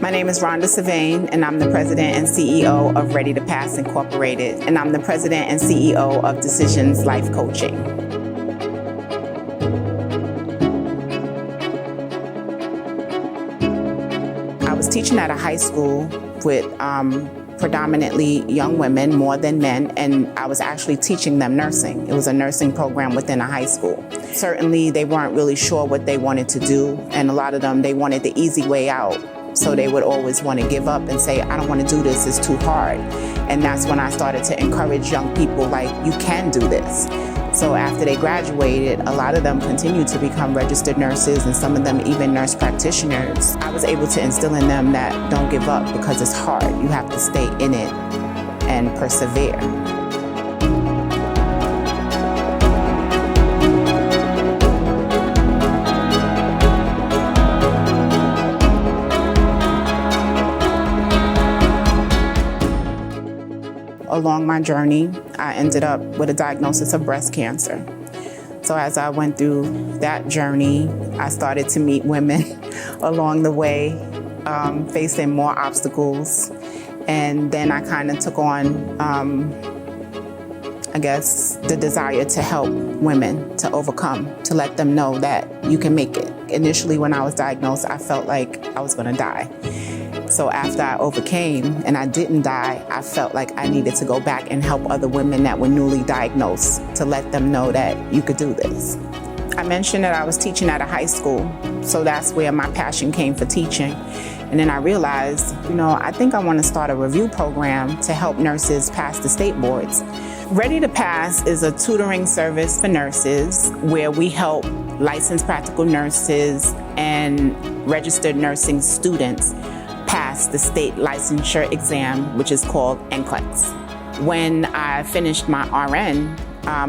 My name is Rhonda Savain, and I'm the president and CEO of Ready to Pass Incorporated, and I'm the president and CEO of Decisions Life Coaching. I was teaching at a high school with predominantly young women, more than men, and I was actually teaching them nursing. It was a nursing program within a high school. Certainly, they weren't really sure what they wanted to do, and a lot of them, they wanted the easy way out. So they would always want to give up and say, I don't want to do this, it's too hard. And that's when I started to encourage young people, like, you can do this. So after they graduated, a lot of them continued to become registered nurses, and some of them even nurse practitioners. I was able to instill in them that don't give up because it's hard. You have to stay in it and persevere. Along my journey, I ended up with a diagnosis of breast cancer. So as I went through that journey, I started to meet women along the way, facing more obstacles. And then I kind of took on, the desire to help women to overcome, to let them know that you can make it. Initially, when I was diagnosed, I felt like I was gonna die. So after I overcame and I didn't die, I felt like I needed to go back and help other women that were newly diagnosed to let them know that you could do this. I mentioned that I was teaching at a high school, so that's where my passion came for teaching. And then I realized, I think I want to start a review program to help nurses pass the state boards. Ready to Pass is a tutoring service for nurses where we help licensed practical nurses and registered nursing students pass the state licensure exam, which is called NCLEX. When I finished my RN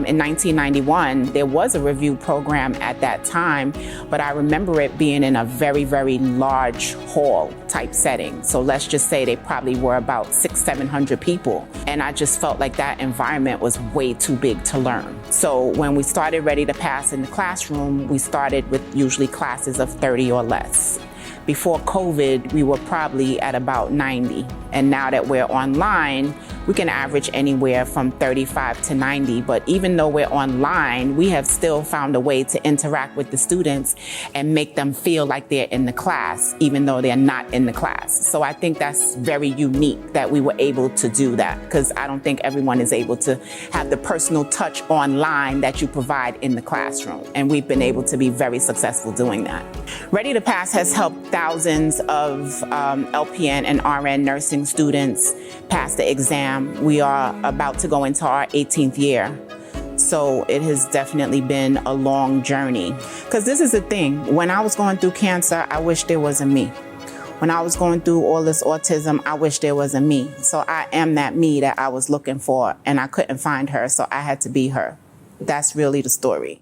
in 1991, there was a review program at that time, but I remember it being in a very, very large hall type setting. So let's just say they probably were about 600-700 people. And I just felt like that environment was way too big to learn. So when we started Ready to Pass in the classroom, we started with usually classes of 30 or less. Before COVID, we were probably at about 90. And now that we're online, we can average anywhere from 35 to 90. But even though we're online, we have still found a way to interact with the students and make them feel like they're in the class, even though they're not in the class. So I think that's very unique that we were able to do that, because I don't think everyone is able to have the personal touch online that you provide in the classroom. And we've been able to be very successful doing that. Ready to Pass has helped thousands of LPN and RN nursing students pass the exam. We are about to go into our 18th year. So it has definitely been a long journey. Because this is the thing, when I was going through cancer, I wish there was a me. When I was going through all this autism, I wish there was a me. So I am that me that I was looking for, and I couldn't find her, so I had to be her. That's really the story.